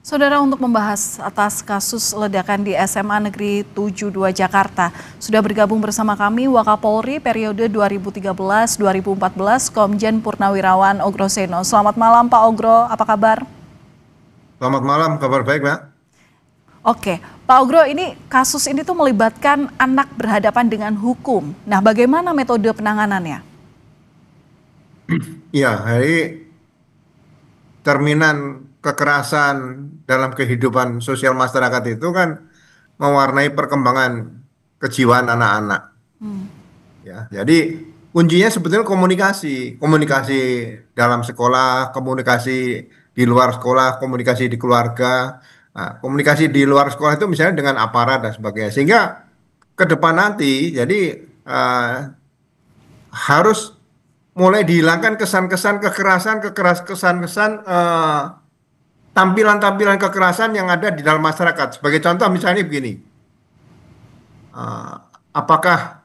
Saudara, untuk membahas atas kasus ledakan di SMA Negeri 72 Jakarta, sudah bergabung bersama kami Wakapolri periode 2013-2014 Komjen Purnawirawan Ogro Seno. Selamat malam Pak Ogro, apa kabar? Selamat malam, kabar baik, Mbak. Oke, Pak Ogro, ini kasus ini tuh melibatkan anak berhadapan dengan hukum. Nah, bagaimana metode penanganannya? Iya, cerminan kekerasan dalam kehidupan sosial masyarakat itu kan mewarnai perkembangan kejiwaan anak-anak. Ya, jadi kuncinya sebetulnya komunikasi, komunikasi dalam sekolah, komunikasi di luar sekolah, komunikasi di keluarga. Nah, komunikasi di luar sekolah itu misalnya dengan aparat dan sebagainya. Sehingga ke depan nanti, jadi harus mulai dihilangkan kesan-kesan kekerasan, kesan-kesan tampilan-tampilan kekerasan yang ada di dalam masyarakat. Sebagai contoh misalnya begini, eh, apakah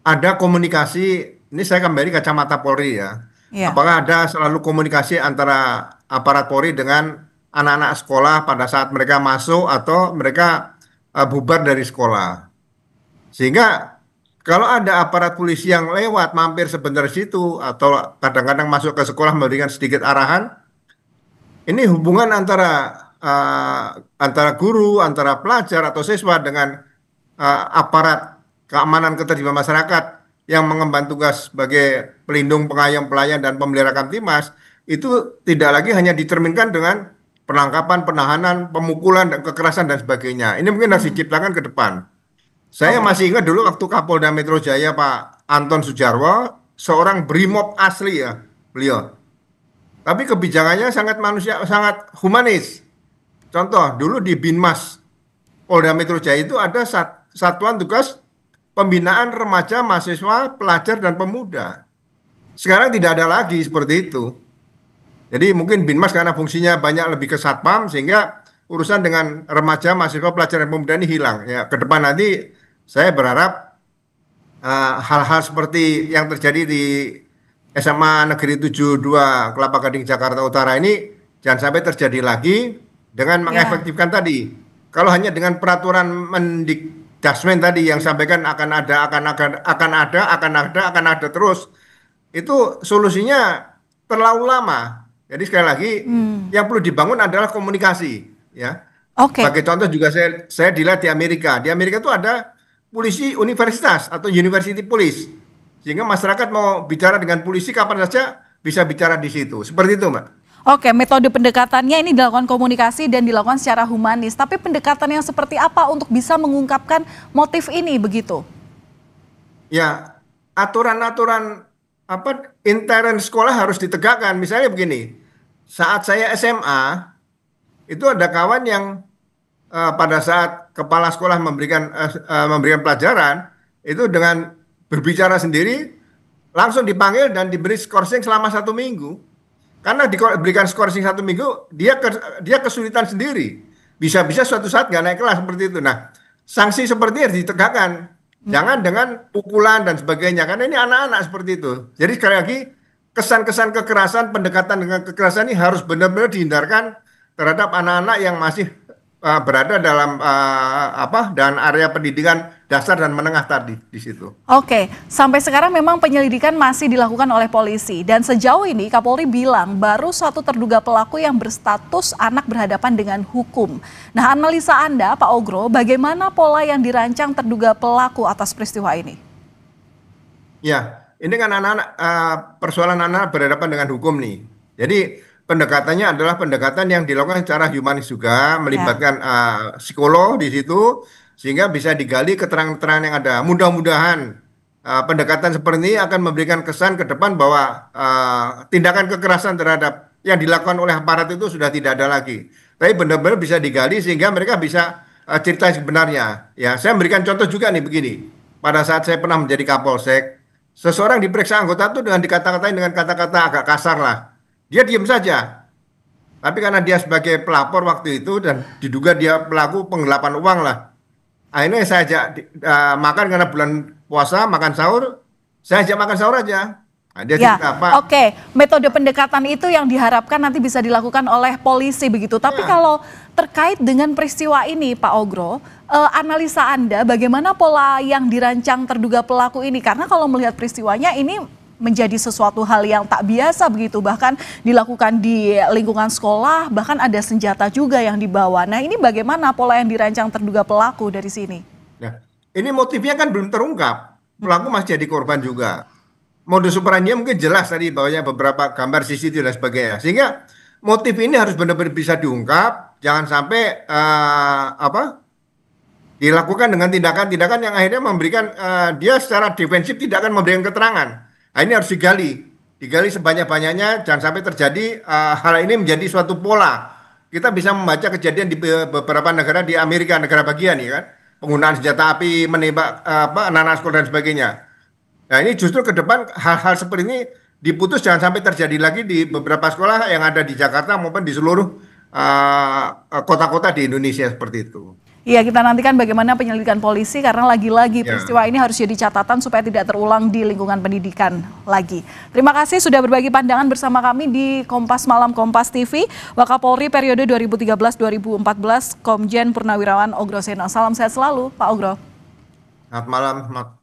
ada komunikasi, ini saya kembali kacamata Polri ya, Ya. apakah ada selalu komunikasi antara aparat Polri dengan anak-anak sekolah pada saat mereka masuk atau mereka bubar dari sekolah. Sehingga kalau ada aparat polisi yang lewat mampir sebentar di situ atau kadang-kadang masuk ke sekolah memberikan sedikit arahan, ini hubungan antara guru, antara pelajar atau siswa dengan aparat keamanan ketertiban masyarakat yang mengemban tugas sebagai pelindung, pengayom, pelayan dan pemelihara Kamtimas itu tidak lagi hanya dicerminkan dengan penangkapan, penahanan, pemukulan dan kekerasan dan sebagainya. Ini mungkin harus diciptakan ke depan. Saya Oke. masih ingat dulu waktu Kapolda Metro Jaya Pak Anton Sujarwo, seorang brimob asli ya beliau. Tapi kebijakannya sangat manusia, sangat humanis. Contoh, dulu di Binmas Polda Metro Jaya itu ada satuan tugas pembinaan remaja, mahasiswa, pelajar dan pemuda. Sekarang tidak ada lagi seperti itu. Jadi mungkin Binmas karena fungsinya banyak lebih ke satpam sehingga urusan dengan remaja, mahasiswa, pelajar dan pemuda ini hilang. Ya, ke depan nanti saya berharap hal-hal seperti yang terjadi di SMA Negeri 72 Kelapa Gading Jakarta Utara ini jangan sampai terjadi lagi dengan Ya. mengefektifkan tadi. Kalau hanya dengan peraturan Mendikdasmen tadi yang sampaikan akan ada terus, itu solusinya terlalu lama. Jadi sekali lagi Hmm. yang perlu dibangun adalah komunikasi, ya. Oke. Sebagai contoh juga saya dilihat di Amerika. Di Amerika itu ada polisi universitas atau university police. Sehingga masyarakat mau bicara dengan polisi kapan saja bisa bicara di situ. Seperti itu, Mbak. Oke, metode pendekatannya ini dilakukan komunikasi dan dilakukan secara humanis. Tapi pendekatan yang seperti apa untuk bisa mengungkapkan motif ini begitu? Ya, aturan-aturan intern sekolah harus ditegakkan. Misalnya begini, saat saya SMA itu ada kawan yang pada saat kepala sekolah memberikan pelajaran itu dengan berbicara sendiri langsung dipanggil dan diberi skorsing selama 1 minggu. Karena diberikan skorsing 1 minggu, dia kesulitan sendiri. Bisa-bisa suatu saat nggak naik kelas seperti itu. Nah, sanksi seperti ini harus ditegakkan. Jangan dengan pukulan dan sebagainya. Karena ini anak-anak seperti itu. Jadi sekali lagi, kesan-kesan kekerasan, pendekatan dengan kekerasan ini harus benar-benar dihindarkan terhadap anak-anak yang masih berada dalam dan area pendidikan dasar dan menengah tadi di situ. Oke, sampai sekarang memang penyelidikan masih dilakukan oleh polisi. Dan sejauh ini Kapolri bilang baru satu terduga pelaku yang berstatus anak berhadapan dengan hukum. Nah, analisa Anda, Pak Ogro, bagaimana pola yang dirancang terduga pelaku atas peristiwa ini? Ya, ini kan anak-anak persoalan anak berhadapan dengan hukum nih. Jadi pendekatannya adalah pendekatan yang dilakukan secara humanis juga, Ya. melibatkan psikolog di situ sehingga bisa digali keterangan-keterangan yang ada. Mudah-mudahan pendekatan seperti ini akan memberikan kesan ke depan bahwa tindakan kekerasan terhadap yang dilakukan oleh aparat itu sudah tidak ada lagi. Tapi benar-benar bisa digali sehingga mereka bisa cerita yang sebenarnya. Ya, saya memberikan contoh juga nih begini. Pada saat saya pernah menjadi Kapolsek, seseorang diperiksa anggota itu dengan dikata-katain dengan kata-kata agak kasar lah. Dia diam saja. Tapi karena dia sebagai pelapor waktu itu dan diduga dia pelaku penggelapan uang lah. Akhirnya saya ajak makan karena bulan puasa, makan sahur. Saya ajak makan sahur aja. Nah, dia Ya, cerita Pak. oke. Metode pendekatan itu yang diharapkan nanti bisa dilakukan oleh polisi begitu. Tapi Ya, kalau terkait dengan peristiwa ini, Pak Ogro, analisa Anda bagaimana pola yang dirancang terduga pelaku ini? Karena kalau melihat peristiwanya ini menjadi sesuatu hal yang tak biasa begitu, bahkan dilakukan di lingkungan sekolah, bahkan ada senjata juga yang dibawa. Nah, ini bagaimana pola yang dirancang terduga pelaku dari sini? nah, ini motifnya kan belum terungkap. Pelaku masih jadi korban juga. Modus operandinya mungkin jelas tadi bawahnya beberapa gambar CCTV dan sebagainya. Sehingga motif ini harus benar-benar bisa diungkap, jangan sampai dilakukan dengan tindakan-tindakan yang akhirnya memberikan dia secara defensif tidak akan memberikan keterangan. Nah, ini harus digali sebanyak-banyaknya, jangan sampai terjadi hal ini menjadi suatu pola. Kita bisa membaca kejadian di beberapa negara di Amerika, negara bagian ya kan, penggunaan senjata api, menembak anak-anak sekolah dan sebagainya. Nah, ini justru ke depan hal-hal seperti ini diputus jangan sampai terjadi lagi di beberapa sekolah yang ada di Jakarta maupun di seluruh kota-kota di Indonesia seperti itu. Iya, kita nantikan bagaimana penyelidikan polisi karena lagi-lagi Ya. peristiwa ini harus jadi catatan supaya tidak terulang di lingkungan pendidikan lagi. Terima kasih sudah berbagi pandangan bersama kami di Kompas Malam Kompas TV. Wakapolri periode 2013-2014, Komjen Purnawirawan Ogro Seno. Salam sehat selalu, Pak Ogro. Selamat malam.